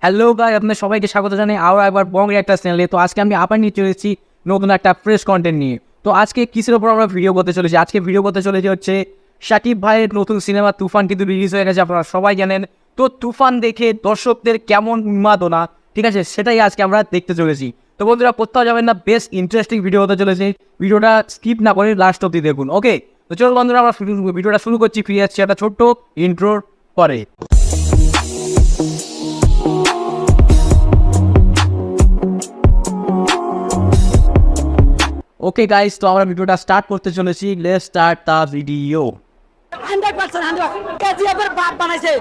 Hello guy, আপনাদের সবাইকে স্বাগত জানাই আরও একবার বং রিঅ্যাক্টার চ্যানেলে। তো আজকে আমি আবার নিয়ে চলে এসেছি নতুন একটা ফ্রেশ কন্টেন্ট নিয়ে। তো আজকে কিসের ওপর আমরা ভিডিও করতে চলেছি? আজকে ভিডিও করতে চলেছি হচ্ছে শাকিব ভাইয়ের নতুন সিনেমা তুফান কিন্তু রিলিজ হয়ে গেছে, আপনারা সবাই জানেন। তো তুফান দেখে দর্শকদের কেমন উন্মাদনা, ঠিক আছে, সেটাই আজকে আমরা দেখতে চলেছি। তো বন্ধুরা, কোথাও যাবেন না, বেশ ইন্টারেস্টিং ভিডিও হতে চলেছে। ভিডিওটা স্কিপ না করে লাস্ট অব্দি দেখুন, ওকে? তো চলো বন্ধুরা, আমরা ভিডিওটা শুরু করছি। ফিরে যাচ্ছি একটা ছোট্ট ইন্ট্রোর পরে। ওকে গাইস, তো আমরা ভিডিওটা স্টার্ট করতে চলেছি। Let's start the video. 100% কেজিএফের বাপ বানাইছে।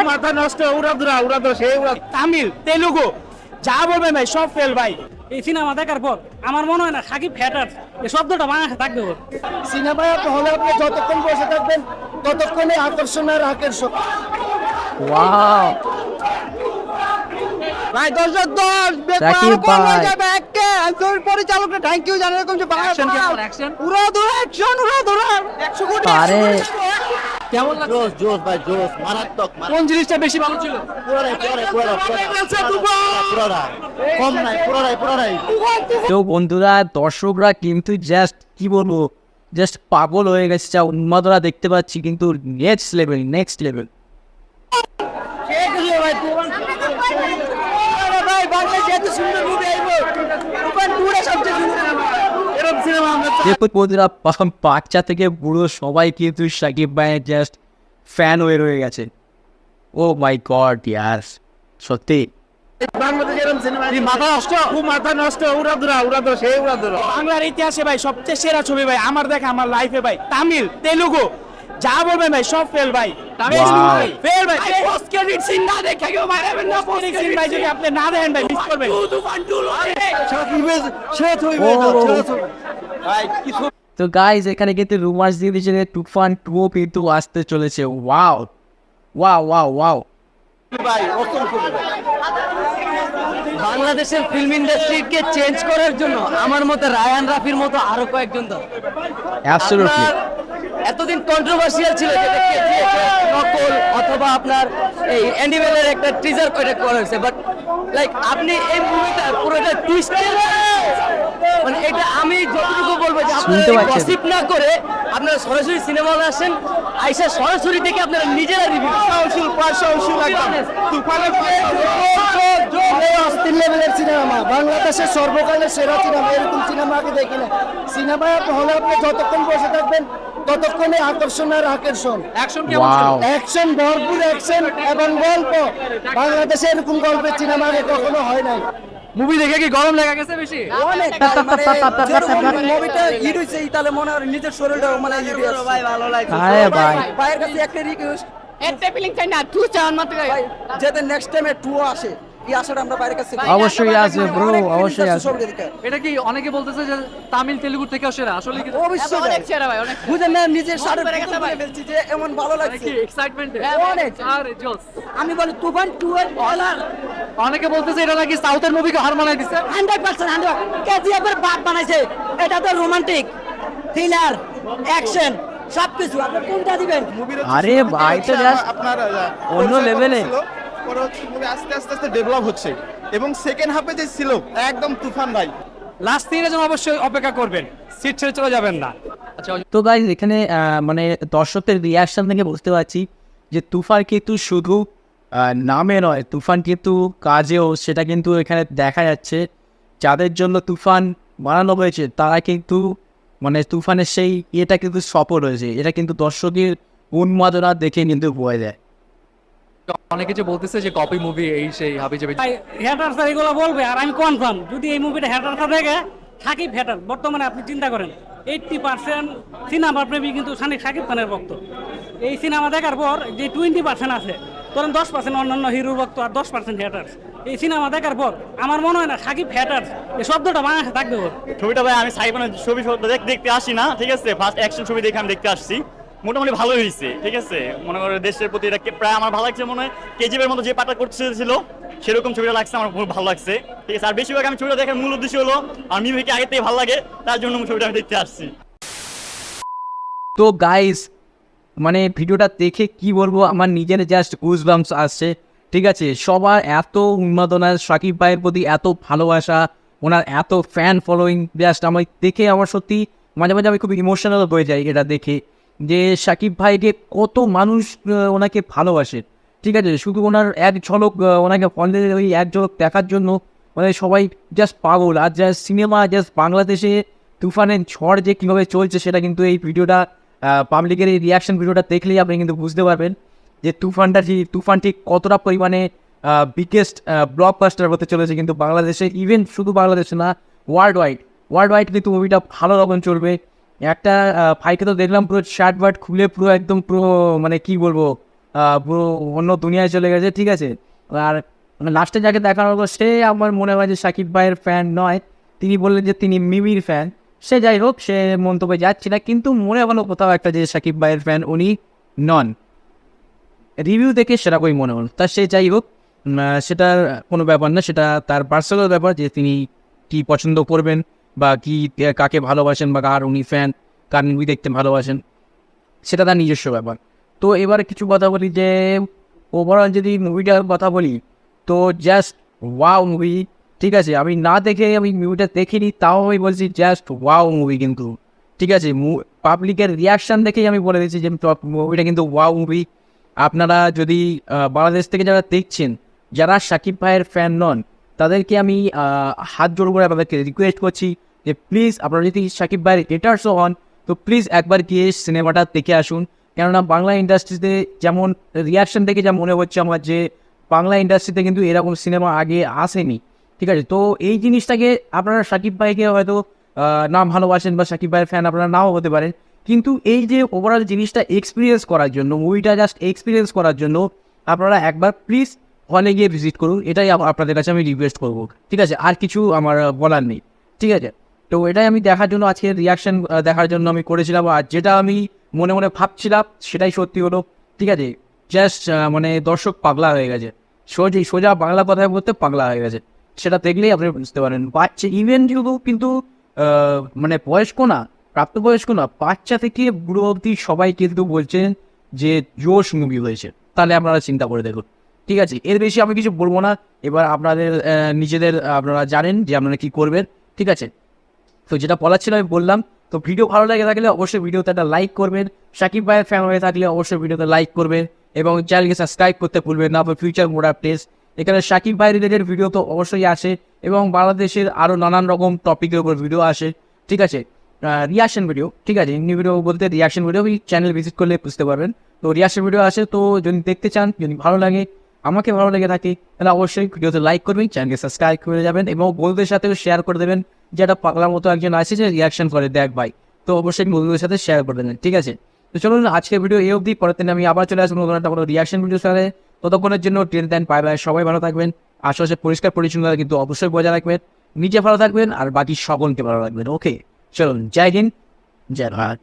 মাথা নষ্ট উড়াদুরা সেই তামিল তেলুগু যা বলবে ভাই সব ফেল ভাই। এই সিনেমা দেখার পর আমার মনে হয় না সাকিব ফ্যাটার এই শব্দটা বাংলাদেশে থাকবে। সিনেমায় হলে আপনি যতক্ষণ বসে থাকবেন ততক্ষণই আকর্ষণ আর আকর্ষণ। ওয়াও, ভাই দর্শক সাকিব ভাই পরিচালকরা থ্যাংক ইউ জানেন এরকম যে উড়াদুরা অ্যাকশন উড়াদুরা 100 কোটি। আরে কেমন লাগছে? জোস ভাই জোস মারাত্মক। কোন জিনিসটা বেশি ভালো ছিল? পুরোটাই তো বন্ধুরা, দর্শকরা কিন্তু জাস্ট কি বলবো, জাস্ট পাগল হয়ে গেছে। যা উন্মাদনা দেখতে পাচ্ছি কিন্তু নেক্সট লেভেল। ভাই বাংলাদেশে এত সুন্দর মুভি আইবো তুফান পুরো সবচেয়ে সুন্দর এরকম সিনেমা আমরা দেখুন বন্ধুরা, বাচ্চা থেকে বুড়ো সবাই কিন্তু সাকিব ভাইয়ের জাস্ট ফ্যান হয়ে রয়ে গেছে। ও মাই গড ইয়ার, সত্যি বাংলাদেশে এরকম সিনেমা মাথা নষ্ট উড়াদুরা সেই উড়াদুরা। বাংলার ইতিহাসে ভাই সবচেয়ে সেরা ছবি ভাই আমার দেখা আমার লাইফে ভাই। তামিল তেলুগু যা বলবে ভাই সব ফেল ভাই। ফেল ভাই। পোস্ট ক্রেডিট সিন না দেখে কেউ মারাবেন না। পোস্ট ক্রেডিট সিন ভাই যদি আপনি না দেখেন ভাই মিস করবেন। তুফান 2 সাকিবের শেষ হইবে না ভাই কিছু। তো গাইজ, এখানে কিন্তু রুমার্স দিয়ে দিয়েছে যে তুফান 2 কিন্তু আসতে চলেছে। ওয়াও ওয়াও ওয়াও ওয়াও ভাই অসংখ্য বাংলাদেশের ফিল্ম ইন্ডাস্ট্রিকে চেঞ্জ করার জন্য আমার মতে রায়ান রাফির মতো আরো কয়েকজন দরকার। অ্যাবসলিউটলি। এতদিন কন্ট্রোভার্সিয়াল ছিল যেটা কেজিএফ নকল অথবা আপনার এই অ্যানিমেলের একটা টিজার করে করা হয়েছে, বাট লাইক আপনি এই মুভিটা পুরোটা টুইস্টেড, মানে এটা আমি যতটুকু বলবো যে শুনতে আপনারা পাচ্ছেন? গসিপ না করে আপনারা সরাসরি সিনেমা হলে আসেন, আইসা সরাসরি দেখে আপনারা নিজেরা রিভিউ তুফানের অস্থির লেভেলের সিনেমা, বাংলাদেশের সর্বকালের সেরা সিনেমা। এরকম সিনেমা আগে দেখি না। সিনেমায় হলে আপনি যতক্ষণ বসে থাকবেন ততক্ষণই আকর্ষণ আর আকর্ষণ। ওয়াও, অ্যাকশন ভরপুর অ্যাকশন এবং গল্প। বাংলাদেশে এরকম গল্পের সিনেমা আগে কখনো হয় নাই। মুভি দেখে কি গরম লেগে গেছে বেশি? অনেক মুভিটা হিট হইছে তাহলে মনে হয় নিজের শরীরটা মানে ভাই ভালো লাগছে। আরে ভাই, ভাইয়ের কাছে একটা রিকোয়েস্ট, একটা ফিলিং চাই না, তুই চান মাত্র ভাই যাতে নেক্সট টাইমে 2 আসে, এই আশাটা আমরা বাইরের কাছে অবশ্যই আসবে ব্রো, অবশ্যই আসবে। এটা কি অনেকে বলতেছে যে তামিল তেলুগু থেকে সেরা, আসলে কি অবশ্যই অনেক সেরা ভাই, অনেক বুঝেন না, নিজের সাড়ে পেরে গেছে ভাই। ফেলছি যে এমন ভালো লাগছে। কি এক্সাইটমেন্ট? অনেক। আরে জোস। আমি বলি তুফান 2 এর বলার অনেকে বলতেছে এটা নাকি সাউথের মুভিকে হার মানায় দিছে। 100% কেজিএফের বাপ বানাইছে। এটা তো রোমান্টিক, থ্রিলার, অ্যাকশন সবকিছু। আপনি কোনটা দিবেন? আরে ভাই, তো জাস্ট আপনার অন্য লেভেলে। পরে হচ্ছে মুভি আস্তে আস্তে ডেভেলপ হচ্ছে এবং সেকেন্ড হাফে যে ছিল একদম তুফান ভাই। লাস্ট সিনের জন্য অবশ্যই অপেক্ষা করবেন, সিট ছেড়ে চলে যাবেন না। আচ্ছা, তো গাইজ, এখানে মানে দর্শকদের রিয়াকশন থেকে বুঝতে পারছি যে তুফান কিন্তু শুধু নামে নয়, তুফান কিন্তু কাজেও সেটা কিন্তু এখানে দেখা যাচ্ছে। যাদের জন্য তুফান বানানো হয়েছে তারা কিন্তু মানে তুফানের সেই ইয়েটা কিন্তু সফল হয়েছে। এটা কিন্তু দর্শকের উন্মাদনা দেখে কিন্তু বোঝা যায়। অনেকে যে বলতেছে যে কপি মুভি এই সেই হাবি যাবে। ভাই হ্যাটার স্যার এগুলো বলবে, আর আমি কনফার্ম যদি এই মুভিটা হ্যাটারটা দেখে সাকিব হ্যাটার। বর্তমানে আপনি চিন্তা করেন 80% সিনেমা প্রেমী কিন্তু সাকিব খানের ভক্ত। এই সিনেমা দেখার পর যে 20% আছে, ধরেন 10% অন্যান্য হিরোর ভক্ত আর 10% হ্যাটার। এই সিনেমা দেখার পর আমার মনে হয় না সাকিব হ্যাটার এই শব্দটা বাংলাদেশে থাকবে। ছবিটা ভাই আমি সাকিব খানের ছবি দেখতে আসি না, ঠিক আছে? ফার্স্ট অ্যাকশন ছবি দেখে আমি দেখতে আসছি, মোটামুটি ভালো হয়েছে, ঠিক আছে? মনে করো দেশের প্রতি এটা প্রায় আমার ভালো লাগছে। মনে হয় কেজিএফের মতো যে পাটা করতেছিল সেরকম ছবিটা লাগছে, আমার খুব ভালো লাগছে, ঠিক আছে? আর বেশিরভাগ আমি ছবিটা দেখার মূল উদ্দেশ্য হলো আর মিমিকে আগে থেকে ভালো লাগে, তার জন্য ছবিটা আমি দেখতে আসছি। তো গাইস, মানে ভিডিওটা দেখে কি বলবো, আমার নিজের জাস্ট গুজবাম্পস আসছে। ঠিক আছে, সবার এত উন্মাদনা, শাকিব ভাইয়ের প্রতি এত ভালোবাসা, ওনার এত ফ্যান ফলোয়িং, জাস্ট আমার দেখে আমার সত্যি মাঝে মাঝে আমি খুব ইমোশনাল হয়ে যাই এটা দেখে, যে শাকিব ভাইকে কত মানুষ ওনাকে ভালোবাসে। ঠিক আছে, শুধু ওনার এক ঝলক ওনাকে ফলে ওই এক ঝলক দেখার জন্য মানে সবাই জাস্ট পাগল। আর জাস্ট সিনেমা, জাস্ট বাংলাদেশে তুফানের ঝড় যে কীভাবে চলছে সেটা কিন্তু এই ভিডিওটা, পাবলিকের এই রিয়াকশন ভিডিওটা দেখলেই আপনি কিন্তু বুঝতে পারবেন যে তুফান ঠিক কতটা পরিমাণে বিগেস্ট ব্লকবাস্টার হতে চলেছে কিন্তু বাংলাদেশে, ইভেন শুধু বাংলাদেশে না, ওয়ার্ল্ড ওয়াইড কিন্তু মুভিটা ভালো রকম চলবে। একটা ভাইকে তো দেখলাম পুরো শার্ট বার্ট খুলে পুরো একদম পুরো মানে কি বলবো, পুরো অন্য দুনিয়ায় চলে গেছে। ঠিক আছে, আর লাস্টে যাকে দেখানো হলো সে আমার মনে হয় যে শাকিব ভাইয়ের ফ্যান নয়, তিনি বললেন যে তিনি মিমির ফ্যান। সে যাই হোক, সে মন্তব্যে যাচ্ছি না, কিন্তু মনে হলো কোথাও একটা যে শাকিব ভাইয়ের ফ্যান উনি নন। রিভিউ দেখে সেরকমই মনে হলো। তা সে যাই হোক, সেটার কোনো ব্যাপার না, সেটা তার পার্সোনাল ব্যাপার যে তিনি কি পছন্দ করবেন বা কি কাকে ভালোবাসেন বা কার উনি ফ্যান, কার মুভি দেখতে ভালোবাসেন, সেটা তার নিজস্ব ব্যাপার। তো এবার কিছু কথা বলি যে ওভারঅল যদি মুভিটার কথা বলি তো জাস্ট ওয়াও মুভি। ঠিক আছে, আমি না দেখে আমি মুভিটা দেখিনি, তাও আমি বলছি জাস্ট ওয়াও মুভি কিন্তু। ঠিক আছে, পাবলিকের রিয়াকশান দেখেই আমি বলে দিচ্ছি যে মুভিটা কিন্তু ওয়াও মুভি। আপনারা যদি বাংলাদেশ থেকে যারা দেখছেন, যারা শাকিব ভাইয়ের ফ্যান নন, তাদেরকে আমি হাত জোড় করে আপনাদেরকে রিকোয়েস্ট করছি যে প্লিজ আপনারা যদি শাকিব ভাইয়ের হেটার্সও হন তো প্লিজ একবার গিয়ে সিনেমাটা দেখে আসুন। কেননা বাংলা ইন্ডাস্ট্রিতে যেমন রিয়াকশান দেখে যা মনে হচ্ছে আমার, যে বাংলা ইন্ডাস্ট্রিতে কিন্তু এরকম সিনেমা আগে আসেনি। ঠিক আছে, তো এই জিনিসটাকে আপনারা শাকিব ভাইকে হয়তো না ভালোবাসেন বা শাকিব ভাইয়ের ফ্যান আপনারা নাও হতে পারেন, কিন্তু এই যে ওভারঅল জিনিসটা এক্সপিরিয়েন্স করার জন্য, মুভিটা জাস্ট এক্সপিরিয়েন্স করার জন্য আপনারা একবার প্লিজ হলে গিয়ে ভিজিট করুন, এটাই আপনাদের কাছে আমি রিকোয়েস্ট করবো। ঠিক আছে, আর কিছু আমার বলার নেই। ঠিক আছে, তো এটাই আমি দেখার জন্য, আজকের রিয়াকশান দেখার জন্য আমি করেছিলাম, আর যেটা আমি মনে মনে ভাবছিলাম সেটাই সত্যি হলো। ঠিক আছে, জাস্ট মানে দর্শক পাগলা হয়ে গেছে, সোজা বাংলা কথায় বলতে পাগলা হয়ে গেছে, সেটা দেখলেই আপনি বুঝতে পারেন। বাচ্চা ইভেন কিন্তু মানে বয়স্ক না, প্রাপ্তবয়স্ক না, বাচ্চা থেকে বুড়ো অবধি সবাই কিন্তু বলছেন যে জোশ মুভি হয়েছে। তাহলে আপনারা চিন্তা করে দেখুন। ঠিক আছে, এর বেশি আমি কিছু বলবো না। এবার আপনাদের নিজেদের আপনারা জানেন যে আপনারা কী করবেন। ঠিক আছে, তো যেটা বলার ছিল আমি বললাম। তো ভিডিও ভালো লাগে থাকলে অবশ্যই ভিডিওতে একটা লাইক করবেন, শাকিব ভাইয়ের ফ্যান হয়ে থাকলে অবশ্যই ভিডিওতে লাইক করবেন এবং চ্যানেলকে সাবস্ক্রাইব করতে ভুলবেন না ফর ফিউচার মোর আপডেটস। এখানে শাকিব ভাই রিলেটেড ভিডিও তো অবশ্যই আসে এবং বাংলাদেশের আরও নানান রকম টপিকের উপর ভিডিও আসে। ঠিক আছে, রিয়াকশন ভিডিও, ঠিক আছে, এমনি ভিডিও বলতে রিয়াকশন ভিডিও, ওই চ্যানেল ভিজিট করলে বুঝতে পারবেন। তো রিয়াকশন ভিডিও আসে, তো যদি দেখতে চান, যদি ভালো লাগে, আমাকে ভালো লেগে থাকে, তাহলে অবশ্যই ভিডিওতে লাইক করবেন, চ্যানেলকে সাবস্ক্রাইব করে যাবেন এবং বন্ধুদের সাথেও শেয়ার করে দেবেন। যে একটা পাগলার মতো একজন আছে যে রিয়াকশন করে দেখ ভাই, তো অবশ্যই বন্ধুদের সাথে শেয়ার করে দেবেন। ঠিক আছে, তো চলুন আজকের ভিডিও এই অবধি, পরের দিন আমি আবার চলে আসবো নতুন একটা কোনো রিয়াকশন ভিডিওর সাথে। ততক্ষণের জন্য টেন দেন, বাই বাই, সবাই ভালো থাকবেন, আশেপাশে পরিষ্কার পরিচ্ছন্নতা কিন্তু অবশ্যই বজায় রাখবেন, নিজে ভালো থাকবেন আর বাকি সকলকে ভালো রাখবেন। ওকে, চলুন, জয় হিন্দ, জয় ভারত।